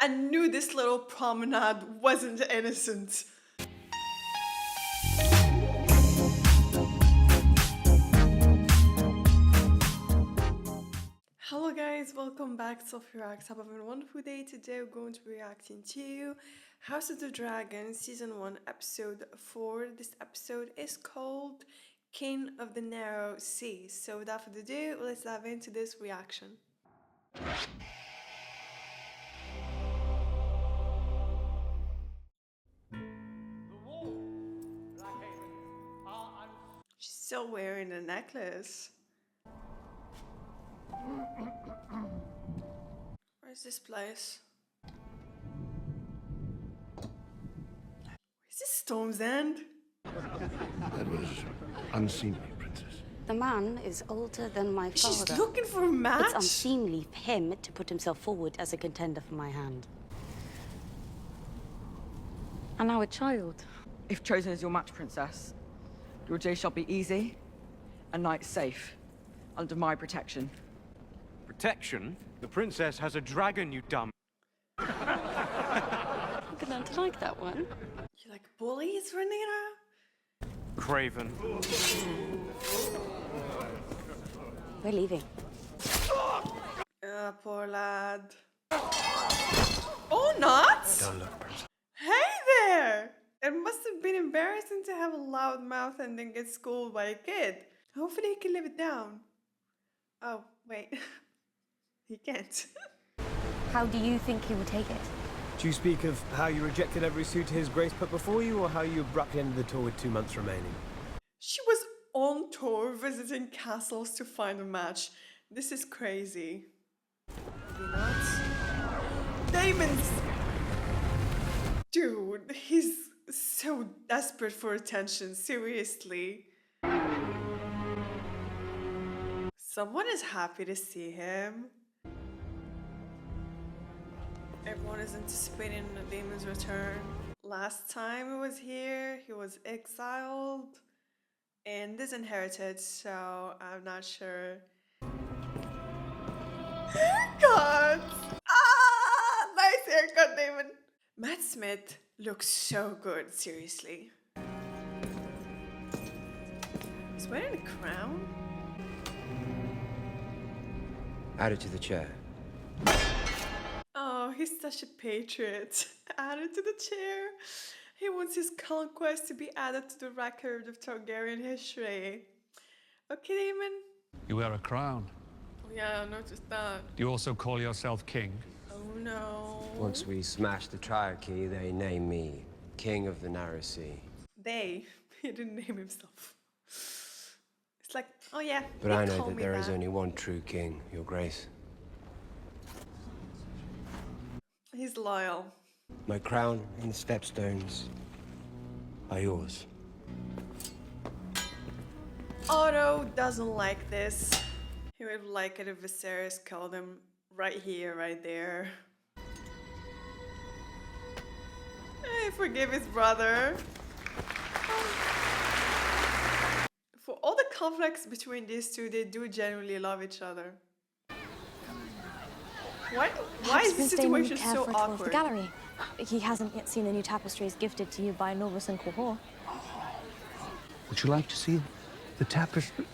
I knew this little promenade wasn't innocent. Hello guys, welcome back to Sophie Reacts. Have a wonderful day. Today we're going to be reacting to House of the Dragon Season 1 Episode 4. This episode is called King of the Narrow Sea. So without further ado, let's dive into this reaction. She's still wearing a necklace. Where's this place? Is this Storm's End? That was unseemly, Princess. The man is older than my father. She's looking for a match? It's unseemly for him to put himself forward as a contender for my hand. And now a child. If chosen as your match, Princess, your day shall be easy and night safe, under my protection. Protection? The princess has a dragon, you dumb. I'm gonna like that one. You like bullies, Rhaenyra? Craven. We're leaving. Poor lad. Oh, nuts! Don't look, Princess. Hey there! It must have been embarrassing to have a loud mouth and then get schooled by a kid. Hopefully he can live it down. Oh, wait. He can't. How do you think he would take it? Do you speak of how you rejected every suitor his grace put before you, or how you abruptly ended the tour with 2 months remaining? She was on tour visiting castles to find a match. This is crazy. You nuts? Daemon's... Dude, he's so desperate for attention, seriously. Someone is happy to see him. Everyone is anticipating the Daemon's return. Last time he was here, he was exiled and disinherited, so I'm not sure. Haircut! Ah! Nice haircut, Daemon! Matt Smith looks so good, seriously. He's wearing a crown? Add it to the chair. Oh, he's such a patriot. Added to the chair. He wants his conquest to be added to the record of Targaryen history. Okay, Daemon? You wear a crown. Oh, yeah, I noticed that. Do you also call yourself king? Oh no. Once we smash the triarchy, they name me King of the Narrow Sea. They. He didn't name himself. It's like, oh yeah. But they I know call that me there is only one true king, your grace. He's loyal. My crown and the stepstones are yours. Otto doesn't like this. He would like it if Viserys called him right here, right there. I forgive his brother. For all the conflicts between these two, they do genuinely love each other. Why is the Prince Daemon situation care so for a tour of the awkward? gallery? He hasn't yet seen the new tapestries gifted to you by Norbus and Quahor. Would you like to see the tapestry?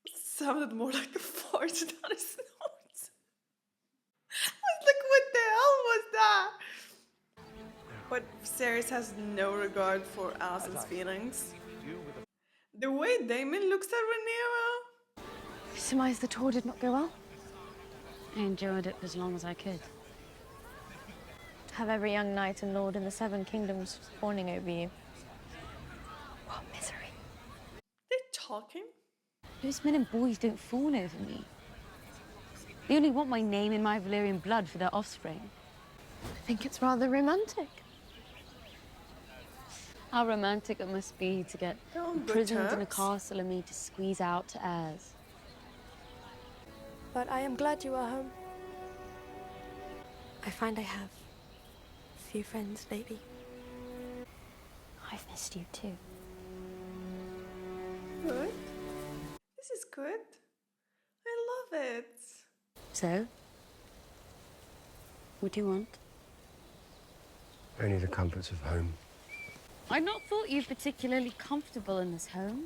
Sounded more like a fart than a snort. I was like, what the hell was that? But Viserys has no regard for Alicent's feelings. The way Daemon looks at Rhaenyra. I surmise the tour did not go well. I endured it as long as I could. To have every young knight and lord in the 7 kingdoms fawning over you. What misery. They talking? Those men and boys don't fawn over me. They only want my name and my Valyrian blood for their offspring. I think it's rather romantic. How romantic it must be to get They're on good imprisoned in a terms. castle and me to squeeze out to heirs. But I am glad you are home. I find I have few friends lately. I've missed you too. Good. This is good. I love it. So, what do you want? Only the comforts of home. I'd not thought you particularly comfortable in this home,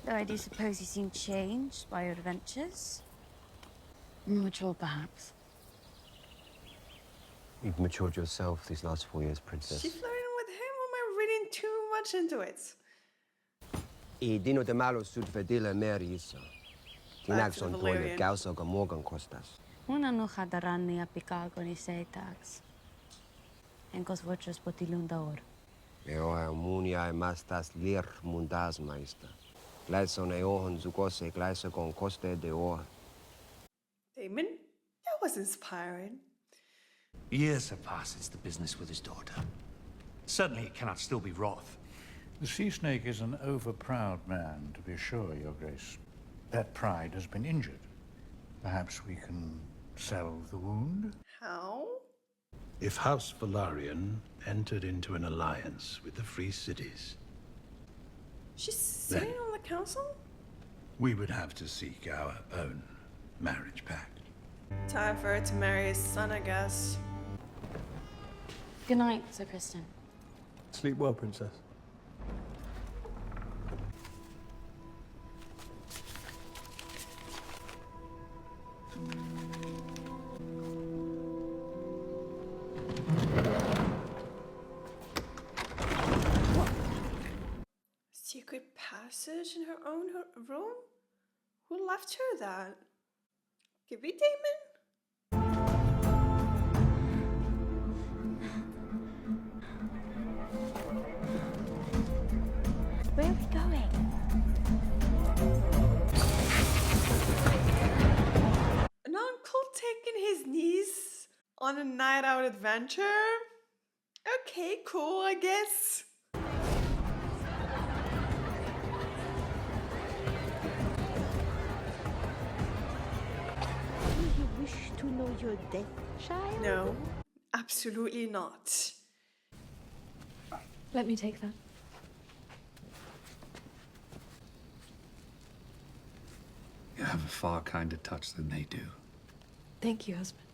though I do suppose you seem changed by your adventures. Mature, perhaps. You've matured yourself these last 4 years, Princess. She's flirting with him, or am I reading too much into it? I dino de malo sud vedila meri iso. Back to the Tinagson toile Valyrian. gauso gamorgan costas. Una no hadaranni a Picago ni seitax. Enkos vochos potilunda or. Eo munia mastas lir mundas maista. Gleison eohon zugose gleisogon coste de or. Daemon? That was inspiring. Years have passed since the business with his daughter. Certainly it cannot still be Roth. The sea snake is an overproud man, to be sure, Your Grace. That pride has been injured. Perhaps we can salve the wound? How? If House Velaryon entered into an alliance with the Free Cities, She's sitting on the council? we would have to seek our own marriage pact. Time for her to marry his son, I guess. Good night, Sir Kristen. Sleep well, Princess. Secret passage in her own room? Who left her that? Could be Daemon? Where are we going? An uncle taking his niece on a night out adventure? Okay, cool, I guess. Do you wish to know your death, child? No, absolutely not. Let me take that. You have a far kinder touch than they do. Thank you, husband.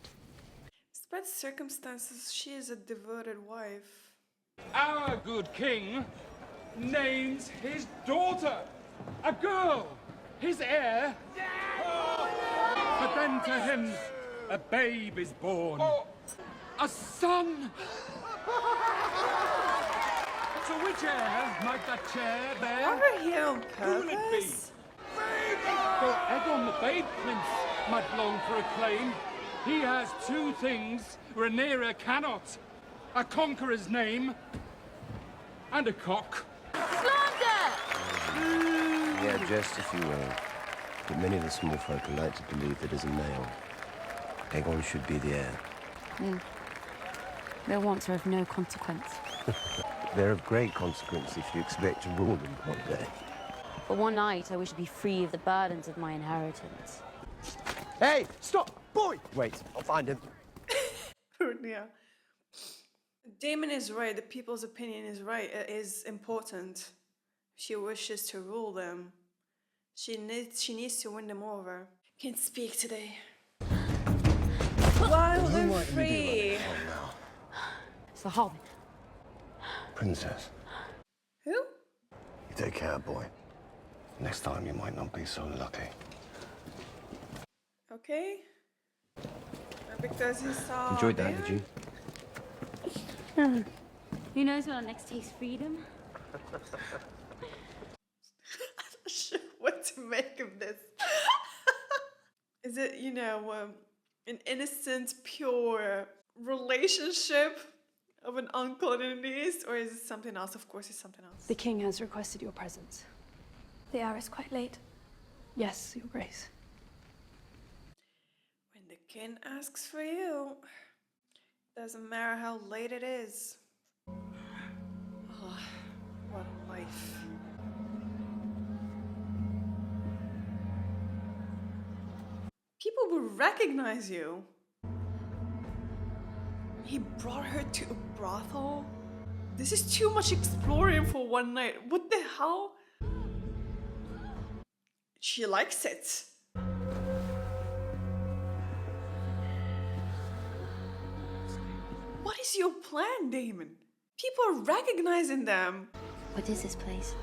Despite circumstances, she is a devoted wife. Our good king names his daughter, a girl, his heir. But then to him, a babe is born. A son! So which heir might that chair bear? Are we here on Who will it be? purpose? Though Aegon the Babe Prince might long for acclaim, he has two things Rhaenyra cannot: a conqueror's name and a cock. Yeah, just if you will. But many of the small folk are like to believe that as a male, Aegon should be the heir. Their wants are of no consequence. They're of great consequence if you expect to rule them one day. For one night, I wish to be free of the burdens of my inheritance. Hey, stop! Boy! Wait, I'll find him. Yeah. Daemon is right. The people's opinion is right. It is important. She wishes to rule them. She needs to win them over. Can't speak today. Wild and free. It's the Hobbit. Princess, Who? you take care, boy. Next time you might not be so lucky. Okay. Because he saw. Enjoyed that, Daemon? did you? Who knows when our next taste freedom? I'm not sure what to make of this. Is it, an innocent, pure relationship of an uncle and a niece, or is it something else? Of course, it's something else. The king has requested your presence. The hour is quite late. Yes, Your Grace. When the king asks for you, doesn't matter how late it is. Oh, what a life. People will recognize you. He brought her to a brothel. This is too much exploring for one night. What the hell? She likes it. What is your plan, Daemon? People are recognizing them. What is this place?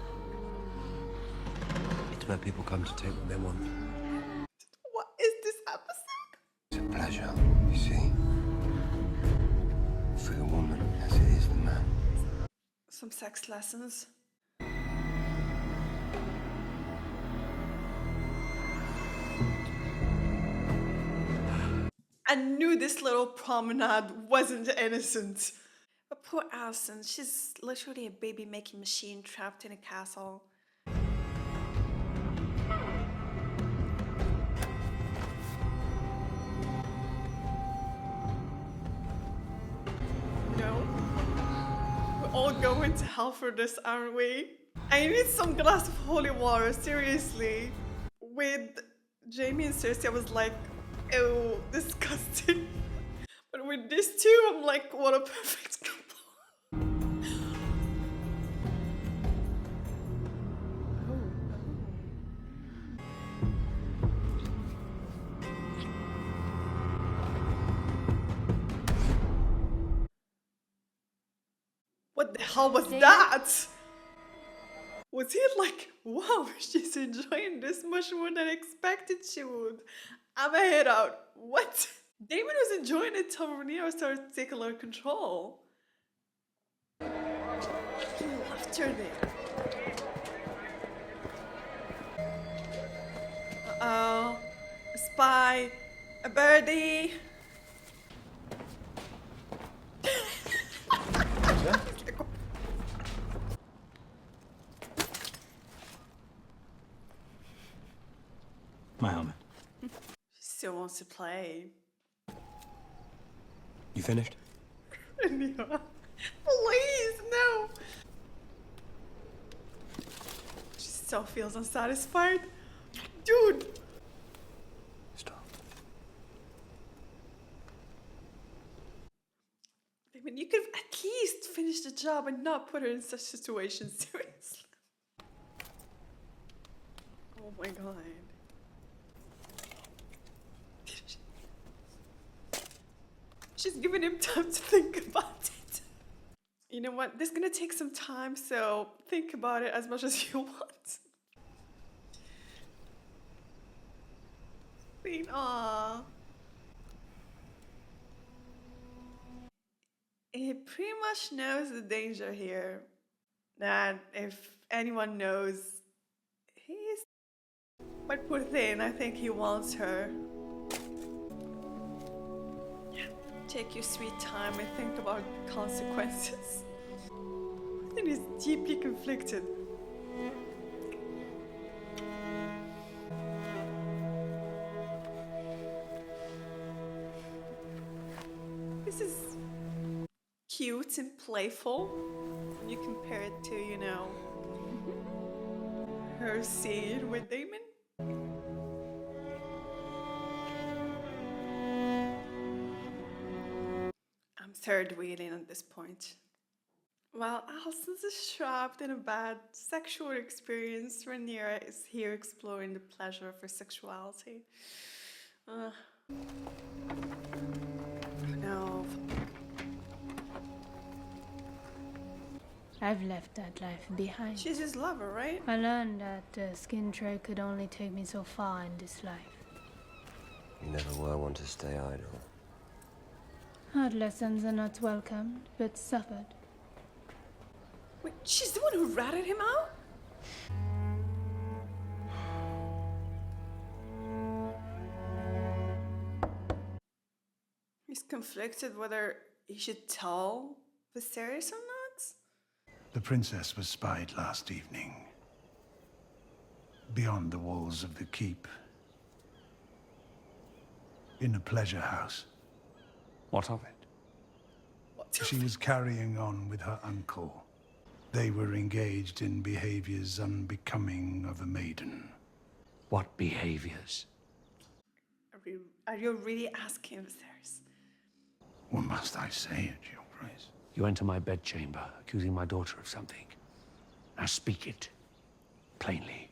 It's where people come to take what they want. What is this episode? It's a pleasure, you see. For the woman as it is the man. Some sex lessons. I knew this little promenade wasn't innocent. But poor Alison, she's literally a baby-making machine trapped in a castle. No. We're all going to hell for this, aren't we? I need some glass of holy water, seriously. With Jaime and Cersei, I was like, ew, disgusting. But with these two, I'm like, what a perfect couple. What the hell was that? Was he like, wow, she's enjoying this much more than I expected she would? I'ma head out. What? Daemon was enjoying it till Rhaenyra started to take a lot of control. He left her there. Uh-oh. A spy. A birdie. My helmet. She still wants to play. You finished? Rhaenyra, please, no. She still feels unsatisfied. Dude. Stop. I mean, you could have at least finished the job and not put her in such situations, seriously. Oh my god. She's giving him time to think about it. You know what? This is gonna take some time, so think about it as much as you want. Aww. He pretty much knows the danger here. That if anyone knows, he's... But poor thing, I think he wants her. Take your sweet time and think about the consequences. I think he's deeply conflicted. This is cute and playful. When you compare it to, you know, her scene with Daemon. I'm third wheeling at this point. While Alison is trapped in a bad sexual experience, Rhaenyra is here exploring the pleasure of her sexuality. No. I've left that life behind. She's his lover, right? I learned that skin trade could only take me so far in this life. You never were one to stay idle. Hard lessons are not welcomed, but suffered. Wait, she's the one who ratted him out? He's conflicted whether he should tell Viserys or not. The princess was spied last evening. Beyond the walls of the keep. In a pleasure house. What of it? She was carrying on with her uncle. They were engaged in behaviors unbecoming of a maiden. What behaviors? Are you really asking Viserys? What must I say at your grace? You enter my bedchamber, accusing my daughter of something. Now speak it. Plainly.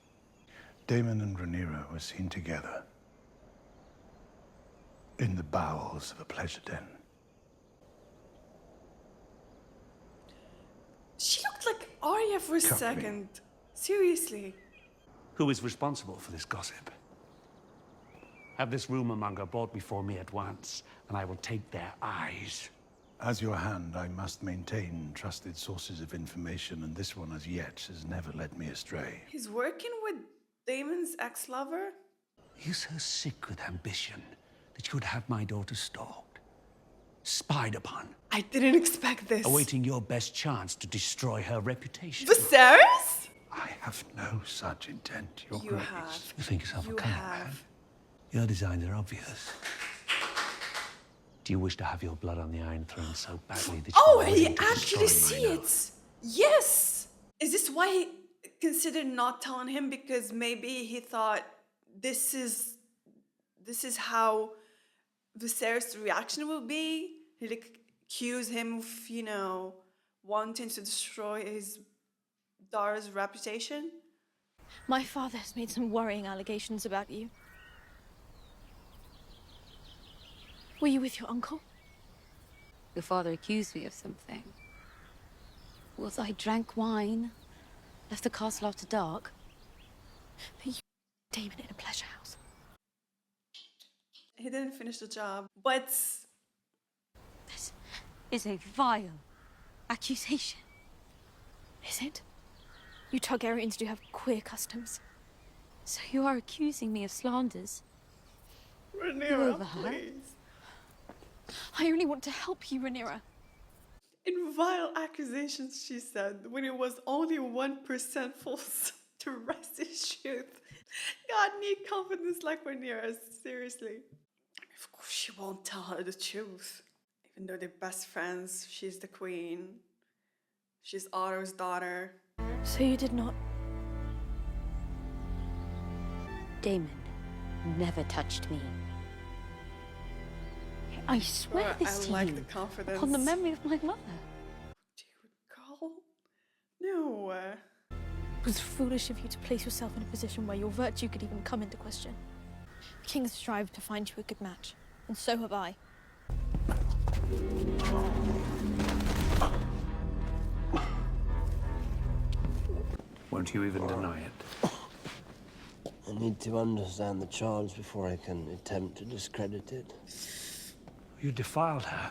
Daemon and Rhaenyra were seen together in the bowels of a pleasure den. She looked like Arya for a Cut me. second. Seriously. Who is responsible for this gossip? Have this rumor monger brought before me at once, and I will take their eyes. As your hand, I must maintain trusted sources of information, and this one as yet has never led me astray. He's working with Daemon's ex-lover? You're so sick with ambition that you would have my daughter stalked, spied upon, I didn't expect this. awaiting your best chance to destroy her reputation. Viserys? I have no such intent, Your You Grace. have. You think yourself You a cunning have. man? Your designs are obvious. Do you wish to have your blood on the Iron Throne so badly that you Oh, are he willing to actually destroy see my it. Yes. Is this why he considered not telling him? Because maybe he thought this is how Viserys' reaction will be. He'd accuse him of, wanting to destroy his daughter's reputation. My father has made some worrying allegations about you. Were you with your uncle? Your father accused me of something. Was I drank wine, left the castle after dark? That you Daemon in a pleasure house. He didn't finish the job, but This is a vile accusation. Is it? You Targaryens do have queer customs. So you are accusing me of slanders? Rhaenyra, overheard? please. I only want to help you, Rhaenyra. In vile accusations, she said, when it was only 1% false to rest his truth. God need confidence like Rhaenyra, seriously. Of course she won't tell her the truth. Even though they're best friends, she's the queen. She's Otto's daughter. So you did not. Daemon never touched me. I swear Well, this I to like you, the confidence. upon the memory of my mother. Dude, girl. No. It was foolish of you to place yourself in a position where your virtue could even come into question. The king has strived to find you a good match, and so have I. Won't you even deny it? I need to understand the charge before I can attempt to discredit it. You defiled her.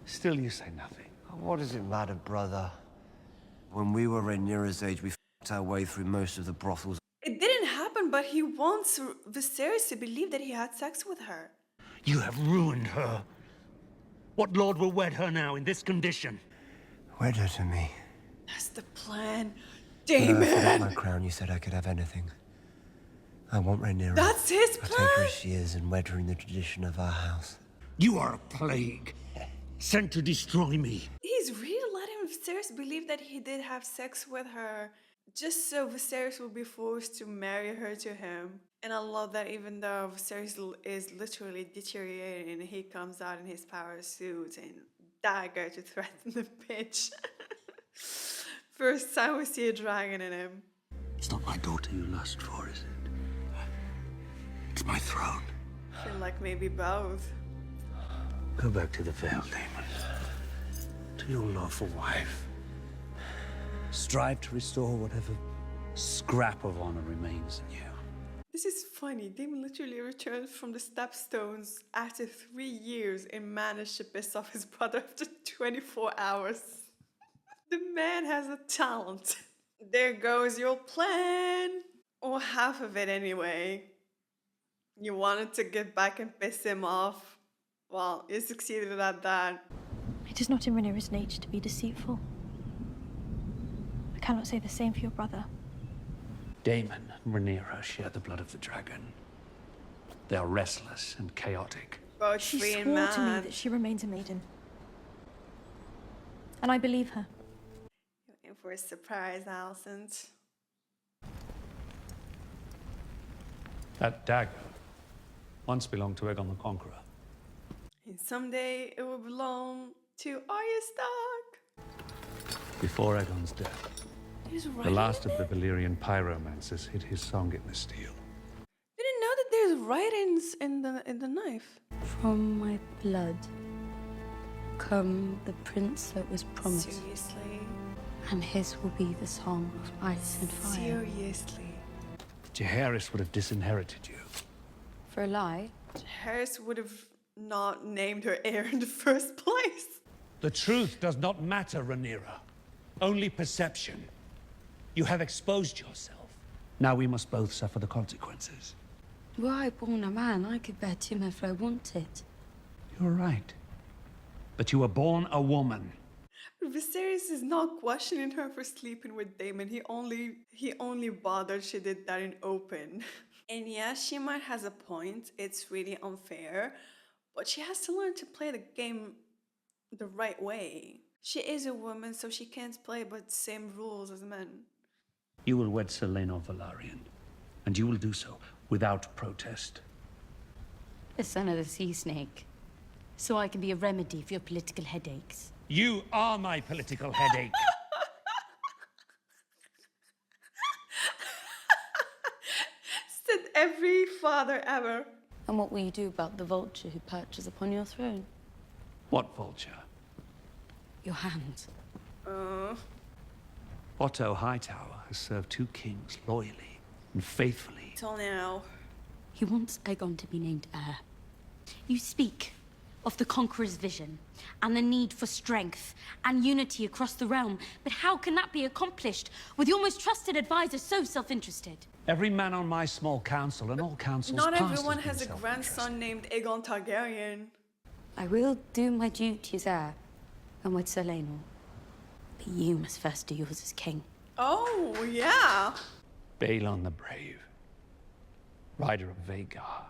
Still you say nothing. What does it matter, brother? When we were Rhaenyra's age, we f***ed our way through most of the brothels. It didn't happen, but he wants Viserys to believe that he had sex with her. You have ruined her. What lord will wed her now in this condition? Wed her to me. That's the plan. When I forgot Daemon! my crown, you said I could have anything. I want Rhaenyra. That's his I'll take her plan! as she is and wed her in the tradition of our house. You are a plague, sent to destroy me. He's really letting Viserys believe that he did have sex with her, just so Viserys will be forced to marry her to him. And I love that even though Viserys is literally deteriorating, he comes out in his power suit and dagger to threaten the bitch. First time we see a dragon in him. It's not my daughter you lust for, is it? It's my throne. I feel like maybe both. Go back to the Vale, Daemon. To your lawful wife. Strive to restore whatever scrap of honor remains in you. This is funny. Daemon literally returned from the Stepstones after 3 years and managed to piss off his brother after 24 hours. The man has a talent. There goes your plan. Or half of it anyway. You wanted to get back and piss him off. Well, you succeeded at that. It is not in Rhaenyra's nature to be deceitful. I cannot say the same for your brother. Daemon and Rhaenyra share the blood of the dragon. They are restless and chaotic. Both She free and swore to me mad. that she remains a maiden. And I believe her. You're in for a surprise, Alicent. That dagger once belonged to Aegon the Conqueror. And someday it will belong to Arya Stark. Before Aegon's death, There's The writing? last of the Valyrian pyromancers hid his song in the steel. Didn't know that there's writings in the knife. From my blood come the prince that was promised. Seriously? And his will be the song of ice and fire. Seriously? Jaehaerys would have disinherited you. For a lie? Harris would have not named her heir in the first place. The truth does not matter, Rhaenyra. Only perception. You have exposed yourself. Now we must both suffer the consequences. Were I born a man, I could bear Tim if I wanted. You're right. But you were born a woman. Viserys is not questioning her for sleeping with Daemon. He only bothered she did that in open. And yeah, she might has a point. It's really unfair. But she has to learn to play the game the right way. She is a woman, so she can't play by the same rules as men. You will wed Selena Velaryon. And you will do so without protest. The son of the sea snake. So I can be a remedy for your political headaches. You are my political headache. Said every father ever. And what will you do about the vulture who perches upon your throne? What vulture? Your hand. Otto Hightower has served 2 kings loyally and faithfully. Till now. He wants Aegon to be named heir. You speak of the Conqueror's vision and the need for strength and unity across the realm. But how can that be accomplished with your most trusted advisor so self-interested? Every man on my small council and all councils Not past everyone has has a been grandson named Aegon Targaryen. I will do my duty as heir and with Selena. But you must first do yours as king. Oh, yeah. Balon the Brave, rider of Vhagar,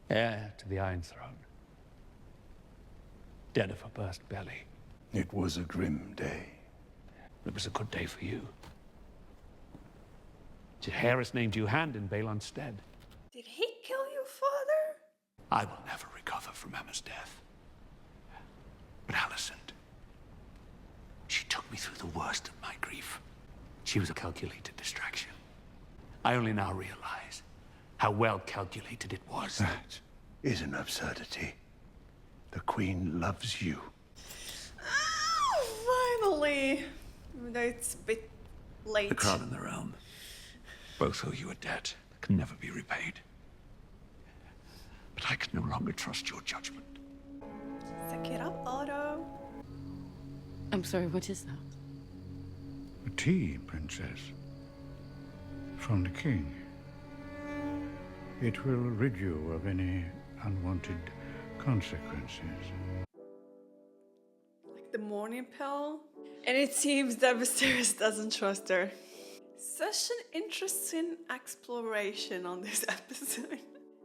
heir to the Iron Throne, dead of a burst belly. It was a grim day. It was a good day for you. Jaehaerys named you hand in Balon's stead. Did he kill your father? I will never recover from Emma's death. But Alicent, she took me through the worst of my grief. She was a calculated distraction. I only now realize how well calculated it was. That is an absurdity. The Queen loves you. Oh, finally. It's a bit late. The crown and the realm both owe you a debt that can never be repaid. But I can no longer trust your judgment. Suck it up, Otto. I'm sorry, what is that? A tea, Princess. From the king. It will rid you of any unwanted consequences. Like the morning pill. And it seems that Viserys doesn't trust her. Such an interesting exploration on this episode.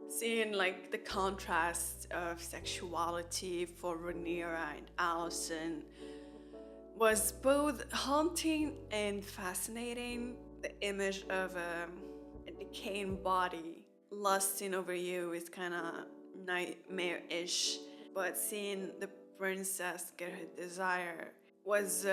Seeing like the contrast of sexuality for Rhaenyra and Alicent was both haunting and fascinating. The image of a decaying body lusting over you is kind of nightmare-ish, but seeing the princess get her desire was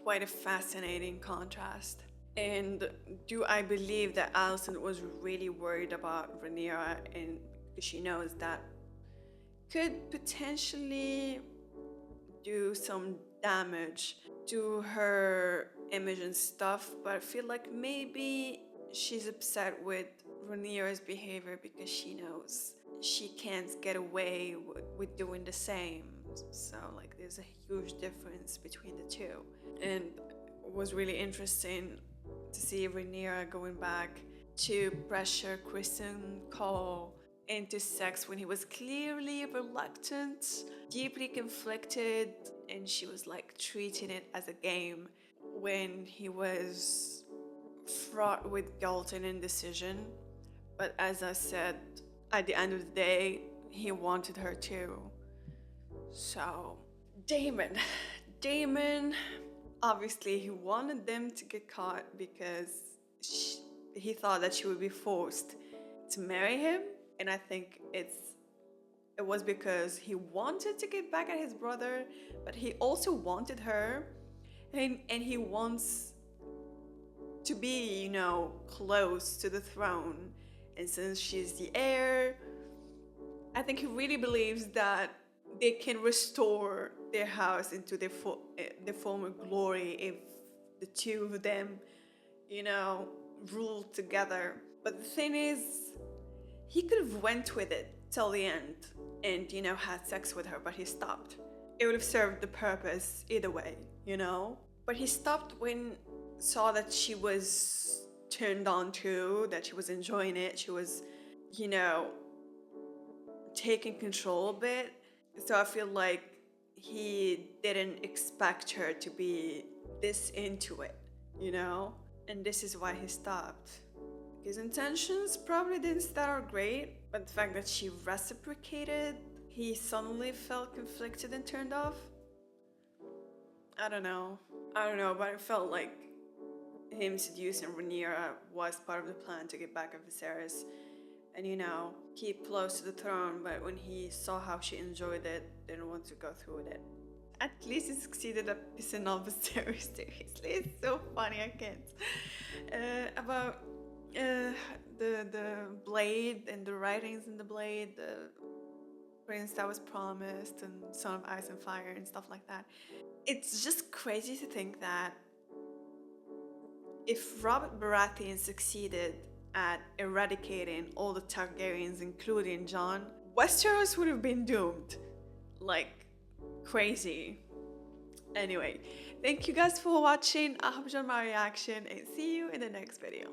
quite a fascinating contrast. And do I believe that Alicent was really worried about Rhaenyra, and she knows that could potentially do some damage to her image and stuff, but I feel like maybe she's upset with Rhaenyra's behavior because she knows she can't get away with doing the same. So like there's a huge difference between the two. And it was really interesting to see Rhaenyra going back to pressure Kristen Cole into sex when he was clearly reluctant, deeply conflicted, and she was like treating it as a game when he was fraught with guilt and indecision. But as I said, at the end of the day, he wanted her too. So, Daemon, obviously he wanted them to get caught because he thought that she would be forced to marry him. And I think it was because he wanted to get back at his brother, but he also wanted her. and he wants to be, you know, close to the throne. And since she's the heir, I think he really believes that they can restore their house into their former glory if the two of them, you know, rule together. But the thing is, he could have went with it till the end and, you know, had sex with her, but he stopped. It would have served the purpose either way, you know? But he stopped when saw that she was turned on to, that she was enjoying it, she was, you know, taking control a bit. So I feel like he didn't expect her to be this into it, you know? And this is why he stopped. His intentions probably didn't start out great, but the fact that she reciprocated, he suddenly felt conflicted and turned off. I don't know, but I felt like him seducing Rhaenyra was part of the plan to get back at Viserys and, you know, keep close to the throne, but when he saw how she enjoyed it, didn't want to go through with it. At least he succeeded at pissing off Viserys, seriously. It's so funny, I can't. About the blade and the writings in the blade, the prince that was promised, and Son of Ice and Fire and stuff like that. It's just crazy to think that if Robert Baratheon succeeded at eradicating all the Targaryens, including Jon, Westeros would have been doomed. Like, crazy. Anyway, thank you guys for watching. I hope you enjoyed my reaction and see you in the next video.